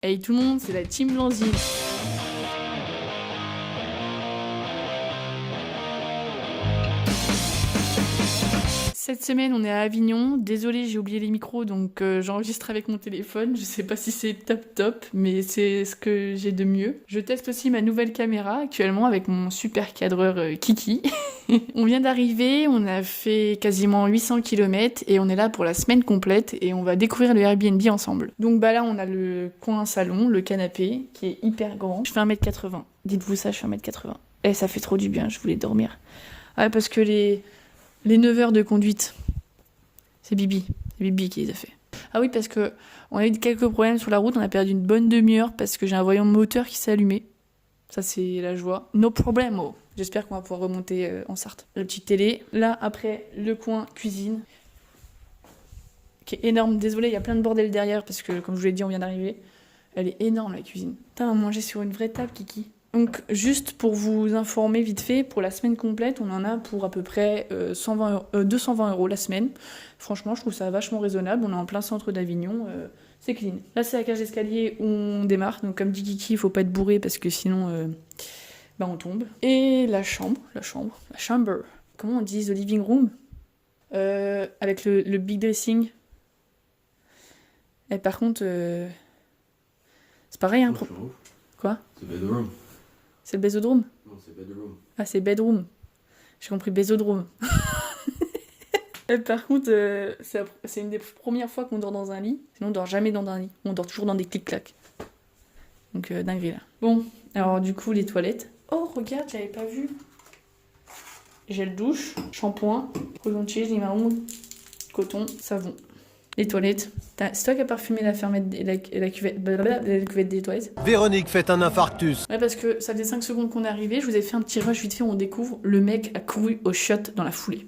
Hey tout le monde, c'est la team Blanzy. Cette semaine, on est à Avignon. Désolée, j'ai oublié les micros, donc j'enregistre avec mon téléphone. Je sais pas si c'est top, mais c'est ce que j'ai de mieux. Je teste aussi ma nouvelle caméra actuellement avec mon super cadreur Kiki. On vient d'arriver, on a fait quasiment 800 km et on est là pour la semaine complète et on va découvrir le Airbnb ensemble. Donc bah là, on a le coin salon, le canapé, qui est hyper grand. Je fais 1m80. Dites-vous ça, je fais 1m80. Et ça fait trop du bien, je voulais dormir. Ouais, parce que les 9 heures de conduite, c'est Bibi qui les a fait. Ah oui, parce que on a eu quelques problèmes sur la route, on a perdu une bonne demi-heure parce que j'ai un voyant moteur qui s'est allumé. Ça, c'est la joie. No problemo. J'espère qu'on va pouvoir remonter en Sarthe. La petite télé. Là, après, le coin cuisine, qui est énorme. Désolée, il y a plein de bordel derrière parce que, comme je vous l'ai dit, on vient d'arriver. Elle est énorme, la cuisine. Putain, on va manger sur une vraie table, Kiki. Donc, juste pour vous informer vite fait, pour la semaine complète, on en a pour à peu près 220 € la semaine. Franchement, je trouve ça vachement raisonnable. On est en plein centre d'Avignon. C'est clean. Là, c'est la cage d'escalier où on démarre. Donc, comme dit Kiki, il faut pas être bourré parce que sinon, on tombe. Et la chambre. Comment on dit? The living room. Avec le big dressing. Et par contre, c'est pareil, hein. Quoi? C'est bedroom. C'est le bésodrome? Non, c'est bedroom. Ah, c'est bedroom. J'ai compris bésodrome. Et par contre, c'est une des premières fois qu'on dort dans un lit. Sinon, on dort jamais dans un lit. On dort toujours dans des clics-clacs. Donc, dinguerie, là. Bon, alors du coup, les toilettes. Oh, regarde, j'avais pas vu. Gel douche, shampoing, coton-tige, limaron, coton, savon. Les toilettes. C'est toi qui as parfumé la fermette et la cuvette des toilettes. Véronique, faites un infarctus. Ouais, parce que ça faisait 5 secondes qu'on est arrivé. Je vous ai fait un petit rush vite fait. On découvre le mec a couru au shot dans la foulée.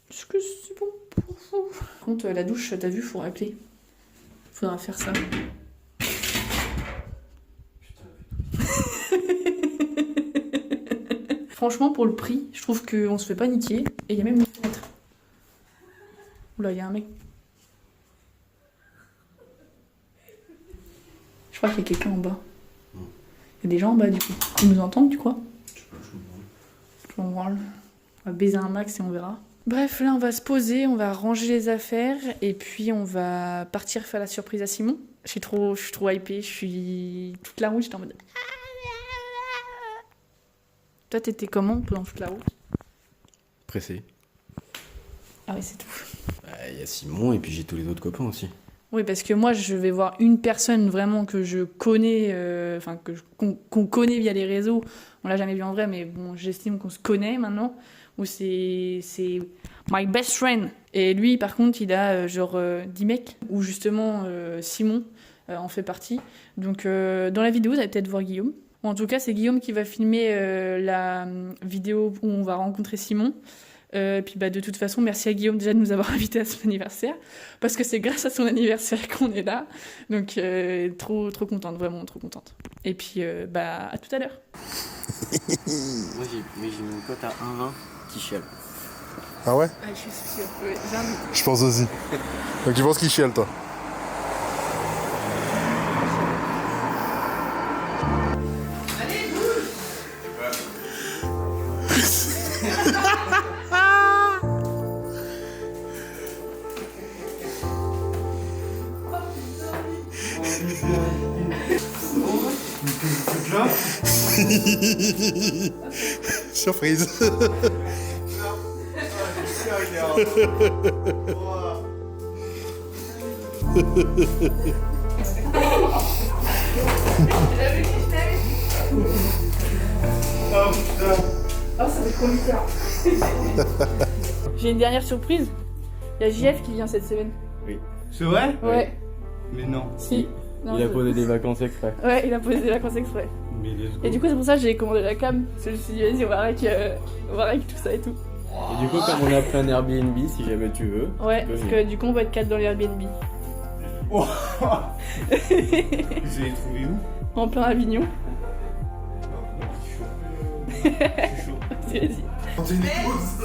Est-ce que c'est bon pour vous? Par contre, la douche, t'as vu, faut rappeler. Faudra faire ça. Franchement, pour le prix, je trouve qu'on se fait pas niquer. Et il y a même une fenêtre. Oula, il y a un mec. Je crois qu'il y a quelqu'un en bas. Il y a des gens en bas, du coup. Ils nous entendent, tu crois? Je m'en branle. On va baiser un max et on verra. Bref, là, on va se poser, on va ranger les affaires et puis on va partir faire la surprise à Simon. Je suis trop hypée, je suis toute la route, j'étais en mode... Toi, t'étais comment pendant toute la route? Pressé. Ah oui, c'est tout. Il y a Simon et puis j'ai tous les autres copains aussi. Oui, parce que moi, je vais voir une personne vraiment que je connais, qu'on connaît via les réseaux. On l'a jamais vu en vrai, mais bon, j'estime qu'on se connaît maintenant. Ou c'est my best friend. Et lui, par contre, il a 10 mecs, où justement Simon en fait partie. Donc, dans la vidéo, vous allez peut-être voir Guillaume. Bon, en tout cas, c'est Guillaume qui va filmer la vidéo où on va rencontrer Simon. Puis de toute façon, merci à Guillaume déjà de nous avoir invités à son anniversaire, parce que c'est grâce à son anniversaire qu'on est là. Donc trop contente, vraiment trop contente. Et puis à tout à l'heure. Moi j'ai mon pote à 1,20 qui chiale. Ah ouais? Ah, je suis sûre. Ouais, j'ai un doute. Je pense aussi. Donc tu penses qu'il chiale, toi? Surprise. J'ai une dernière surprise. Il y a JF qui vient cette semaine. Oui. C'est vrai? Ouais. Mais non. Si. Non, Il a posé des vacances exprès. Ouais, il a posé des vacances exprès. Mais let's go. Et du coup, c'est pour ça que j'ai commandé la cam. Parce que je me suis dit, vas-y, on va avec tout ça et tout. Et du coup, comme on a pris un Airbnb, si jamais tu veux. Ouais, tu peux parce venir. que du coup, on va être 4 dans l'Airbnb. Vous avez trouvé où? En plein Avignon. Je suis chaud. Vas-y. Augmenter les doses.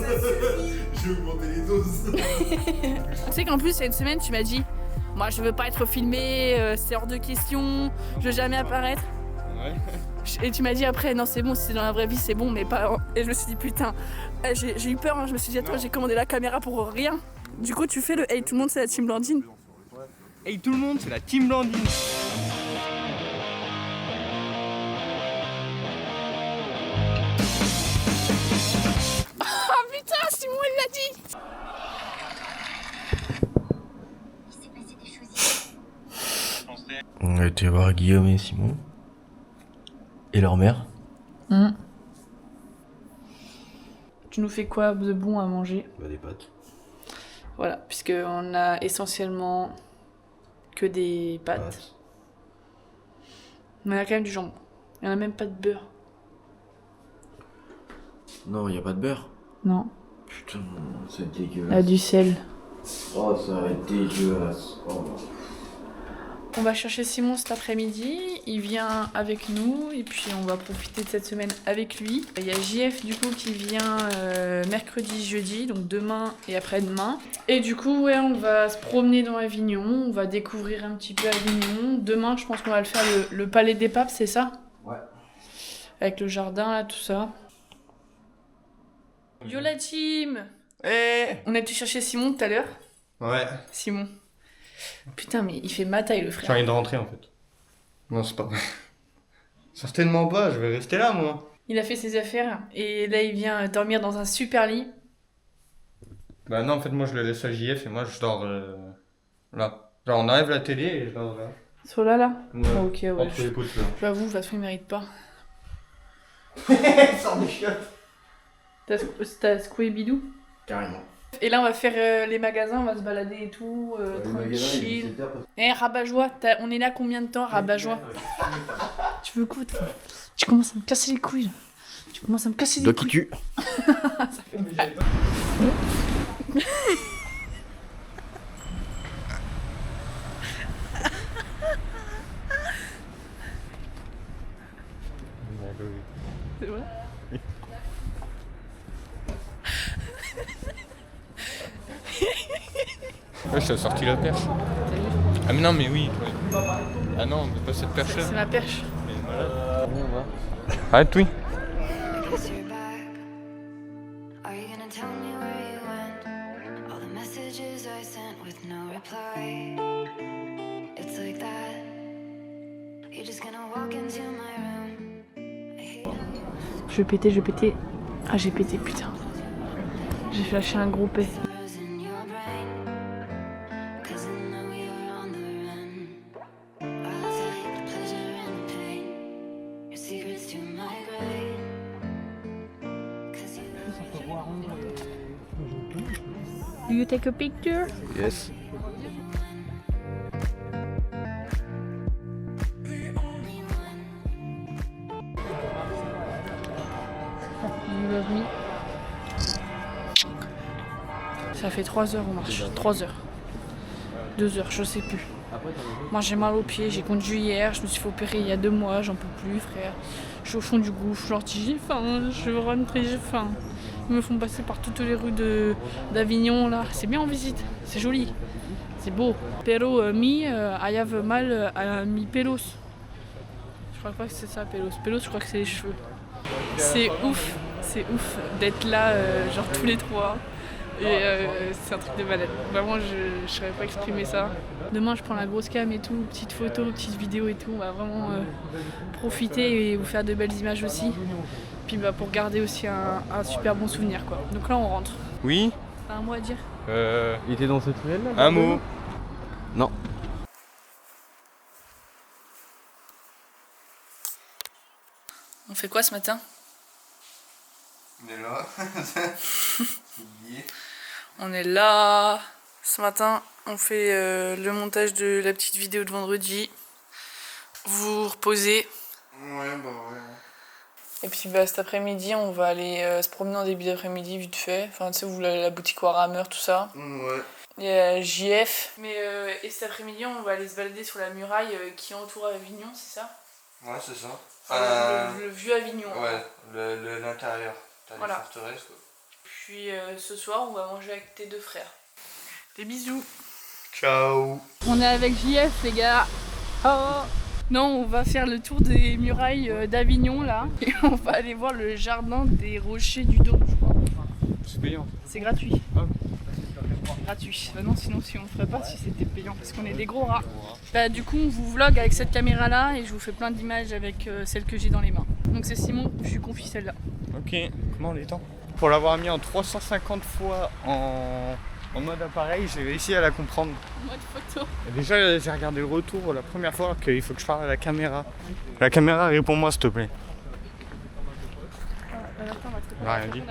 Je vais augmenter les doses. Tu sais qu'en plus, il y a une semaine, tu m'as dit Moi, je veux pas être filmée, c'est hors de question, je veux jamais apparaître. Ouais. Et tu m'as dit après, non, c'est bon, si c'est dans la vraie vie, c'est bon, mais pas. Et je me suis dit, putain, j'ai eu peur, hein. Je me suis dit, attends, j'ai commandé la caméra pour rien. Du coup, tu fais le hey, tout le monde, c'est la team Blandine. Hey tout le monde, c'est la team Blandine. Oh putain, Simon, il l'a dit. On a été voir Guillaume et Simon. Et leur mère. Tu nous fais quoi de bon à manger? Bah, des pâtes. Voilà, puisqu'on a essentiellement que des pâtes. Mais il y a quand même du jambon. Il n'y en a même pas de beurre. Non, y a pas de beurre. Non. Putain, c'est Il y a dégueulasse. du sel. Oh, ça va être dégueulasse. Oh. On va chercher Simon cet après-midi, il vient avec nous et puis on va profiter de cette semaine avec lui. Il y a JF du coup qui vient mercredi, jeudi, donc demain et après-demain. Et du coup ouais, on va se promener dans Avignon, on va découvrir un petit peu Avignon. Demain je pense qu'on va le faire le Palais des Papes, c'est ça? Ouais. Avec le jardin là, tout ça. Yo la team! Hey. On a été chercher Simon tout à l'heure. Ouais. Simon. Putain mais il fait ma taille le J'ai frère. envie de rentrer en fait. Non, c'est pas vrai. Certainement pas, je vais rester là moi. Il a fait ses affaires et là il vient dormir dans un super lit. Bah non, en fait, moi je le laisse à JF et moi je dors là. Genre on enlève la télé et je dors là. Sur là là? Ouais. Ah, ok ouais. Entre les pouces là. J'avoue, de toute façon il mérite pas. Sors des chiottes. T'as secoué bidou? Carrément. Et là on va faire les magasins, on va se balader et tout, tranquille. Eh Rabat-Joie, on est là combien de temps Rabat-Joie? Tu veux quoi toi? Tu commences à me casser les couilles là. Tu commences à me casser les Doigt qui couilles. tue. C'est vrai? Ouais, je t'ai sorti la perche. Ah mais non, mais oui. Ouais. Ah non, mais pas cette perche là. C'est ma perche. Arrête, oui. Because you're back. Are you gonna tell me where you went? All the messages I sent with no reply. It's like that. You're just gonna walk into my room. I hate how you Je vais péter. Ah j'ai pété putain. J'ai flashé un gros pet. was in your brain. 'Cause I know you're on the run. I'll take the pleasure and the pain. Your secrets to my grave. 'Cause you You take a picture? Yes. You love me. Ça fait 3 heures on marche. 3 heures. 2 heures, je sais plus. Moi j'ai mal aux pieds, j'ai conduit hier, je me suis fait opérer il y a 2 mois, j'en peux plus frère. Je suis au fond du gouffre, je leur dis j'ai faim, je veux rentrer, j'ai faim. Ils me font passer par toutes les rues d'Avignon là. C'est bien en visite, c'est joli, c'est beau. Pero I have mal à mi pelos. Je crois pas que c'est ça pelos. Pelos je crois que c'est les cheveux. C'est ouf d'être là genre tous les trois. Et c'est un truc de malade. Vraiment, je ne saurais pas exprimer ça. Demain, je prends la grosse cam et tout, petites photos, petites vidéos et tout. On va vraiment profiter et vous faire de belles images aussi. Puis pour garder aussi un super bon souvenir, quoi. Donc là, on rentre. Oui. T'as un mot à dire? Il était dans cette ruelle là? Un mot. Non. On fait quoi ce matin? On est là. On est là. Ce matin, on fait le montage de la petite vidéo de vendredi. Vous reposez. Ouais, bah ouais. Et puis cet après-midi, on va aller se promener en début d'après-midi vite fait. Enfin, tu sais, vous la boutique Warhammer, tout ça. Ouais. Il y a JF. Mais et cet après-midi, on va aller se balader sur la muraille qui entoure Avignon, c'est ça? Ouais, c'est ça. Enfin, le vieux Avignon. Ouais, l'intérieur. T'as Voilà. les forteresses quoi. Puis ce soir, on va manger avec tes deux frères. Des bisous. Ciao. On est avec JF les gars. Oh. Non, on va faire le tour des murailles d'Avignon là. Et on va aller voir le jardin des rochers du Dôme, je crois. C'est payant. C'est gratuit. Ah. Gratuit. Bah non, sinon si on le ferait pas si c'était payant parce qu'on est des gros rats. Bah du coup on vous vlog avec cette caméra là et je vous fais plein d'images avec celle que j'ai dans les mains. Donc c'est Simon, je lui confie celle-là. Ok, comment on l'étend? Pour l'avoir mis en 350 fois en mode appareil, j'ai réussi à la comprendre. En mode photo. Et déjà, j'ai regardé le retour la première fois qu'il faut que je parle à la caméra. La caméra, réponds-moi s'il te plaît. Attends, on va te Elle a rien dit.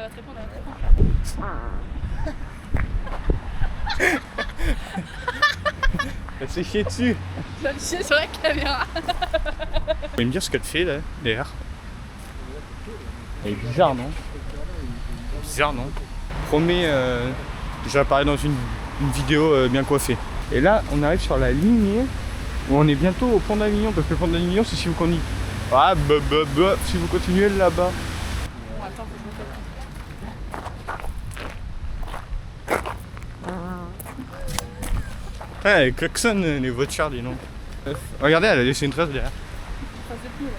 Elle s'est chiée dessus. Je vais le chier sur la caméra. Vous pouvez me dire ce qu'elle fait là, derrière? Elle est bizarre, non? Bizarre, non? Promets, j'apparais dans une vidéo bien coiffée. Et là, on arrive sur la lignée où on est bientôt au pont d'Avignon, parce que le pont d'Avignon, c'est si vous continuez. Ah, si vous continuez là-bas. Bon, attends, faut que je me fasse. Ouais, elle klaxonne les voitures, dis donc. Regardez, elle a laissé une trace derrière. Ça c'est plus là.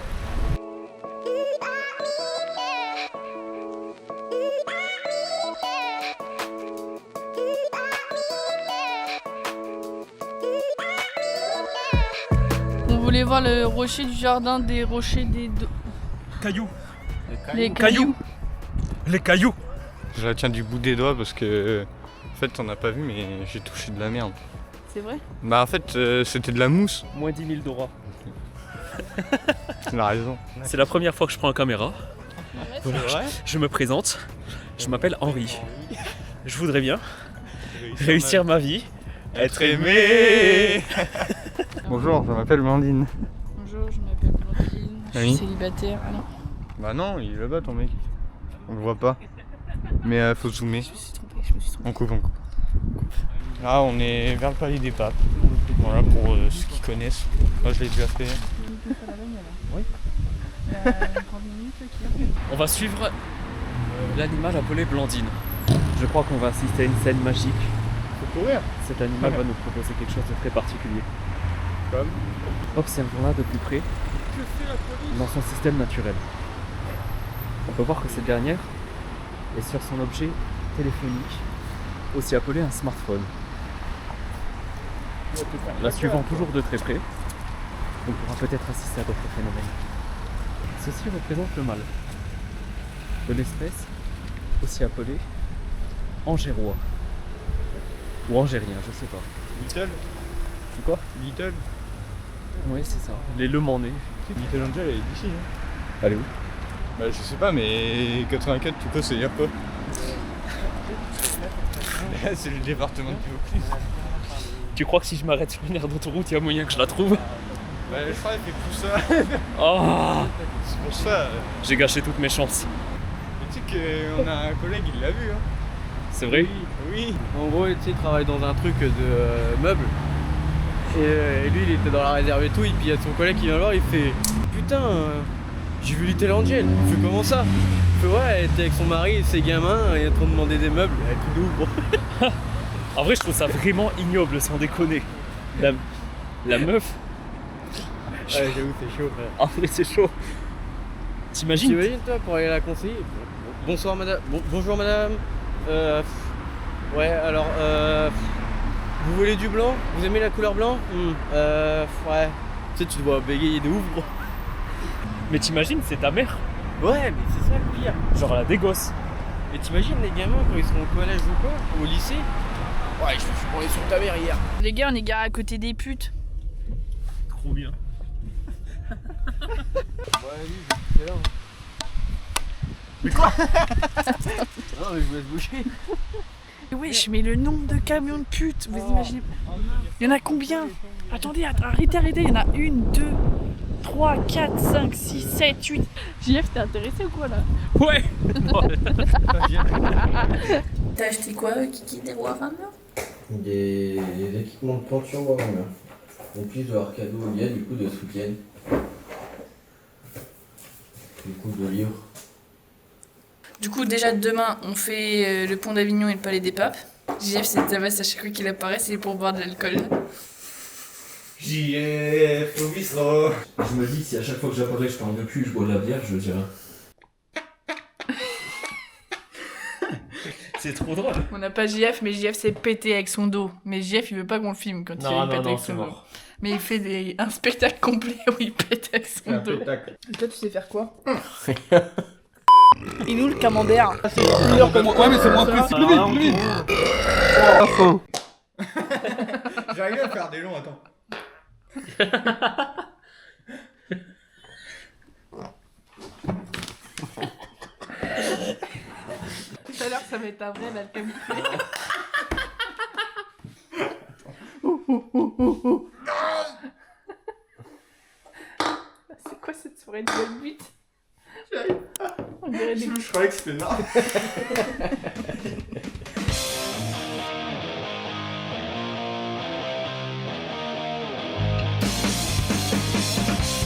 On voulait voir le rocher du jardin des rochers des Cailloux. Les cailloux. Les cailloux. Je la tiens du bout des doigts parce que, en fait, on n'a pas vu, mais j'ai touché de la merde. C'est vrai? Bah, en fait, c'était de la mousse. Moins 10 000 d'Aura. Tu as raison. C'est la première fois que je prends en caméra. C'est vrai? Je me présente. Je m'appelle Henri. Je voudrais bien réussir ma vie. Être aimé. Bonjour, je m'appelle Blandine. Bonjour, je m'appelle Blandine. Je Oui. suis célibataire. Ah non, Bah non, il est là-bas ton mec. On le voit pas. Mais faut zoomer. je me suis trompée, je me suis trompée. On coupe. Là, on est vers le palais des papes. Voilà, pour ceux qui connaissent. Moi, je l'ai déjà fait. Oui. On va suivre l'animal appelé Blandine. Je crois qu'on va assister à une scène magique. Faut courir. Cet animal va nous proposer quelque chose de très particulier. Comme Observons-la de plus près dans son système naturel. On peut voir que cette dernière est sur son objet téléphonique, aussi appelé un smartphone. La suivant toujours de très près, on pourra peut-être assister à d'autres phénomènes. Ceci représente le mâle de l'espèce, aussi appelé angérois ou angérien, je sais pas. Little. C'est quoi? Little. Oui, c'est ça. Les Le Mans-nés. Little Angel, elle est d'ici. Hein. Elle est où? Bah, je sais pas, mais 84, tu peux, c'est dire quoi? C'est le département de Vaucluse. Tu crois que si je m'arrête sur une aire d'autoroute, il y a moyen que je la trouve? Bah, je crois qu'elle fait tout ça. Oh, C'est pour ça. j'ai gâché toutes mes chances. Tu sais qu'on a un collègue, il l'a vu. Hein. C'est vrai? Oui. En gros, tu sais, il travaille dans un truc de meubles. Et lui, il était dans la réserve et tout. Et puis il y a son collègue qui vient le voir, il fait putain, j'ai vu Little Angel. Il fait comment ça? Il fait ouais, elle était avec son mari et ses gamins, et elle est en train de demander des meubles. Elle est tout ouf. En vrai, je trouve ça vraiment ignoble, sans déconner. La meuf, Ouais, j'avoue, c'est chaud, frère. en vrai, c'est chaud. T'imagines? T'imagines, toi, pour aller la conseiller? Bonsoir, madame. Bonjour, madame. Ouais, alors, vous voulez du blanc? Vous aimez la couleur blanc? Ouais. Tu sais, tu dois bégayer de ouf, gros. Mais t'imagines, c'est ta mère? Ouais, mais c'est ça le pire. Genre, elle a des gosses. Et t'imagines les gamins quand ils seront au collège ou quoi? Ou au lycée? Ouais, je suis allé sur ta mère hier. Les gars, on est garés à côté des putes. Trop bien. Ouais, oui, c'est là. Mais quoi? Non, mais je vous laisse boucher. Wesh, mais le nombre de camions de putes, vous imaginez? Il y en a combien? Attendez, arrêtez, il y en a 1, 2, 3, 4, 5, 6, 7, 8. JF, t'es intéressé ou quoi là? Ouais. T'as acheté quoi, Kiki, des Warhammer? Des équipements de pension Warhammer. En plus de leur cadeau, il y a du coup de soutien. Du coup de livres. Du coup, déjà demain, on fait le pont d'Avignon et le palais des papes. JF, c'est Tamas, à chaque fois qu'il apparaît, c'est pour boire de l'alcool. JF au bistrot. Je me dis, si à chaque fois que j'apparais, je parle de cul, je bois de la bière, je dirais. C'est trop drôle. On n'a pas JF, mais JF s'est pété avec son dos. Mais JF, il veut pas qu'on le filme quand il pète avec son dos. Mais il fait un spectacle complet où il pète avec son dos. Et toi, tu sais faire quoi? Il nous le camembert. Ouais, mais c'est moins plus vite. À fond. J'arrive à faire des longs, attends. Tout à l'heure, ça va être un vrai l'alchimie. C'est quoi cette soirée de bonne butte? On dirait des... Je croyais que c'était marrant.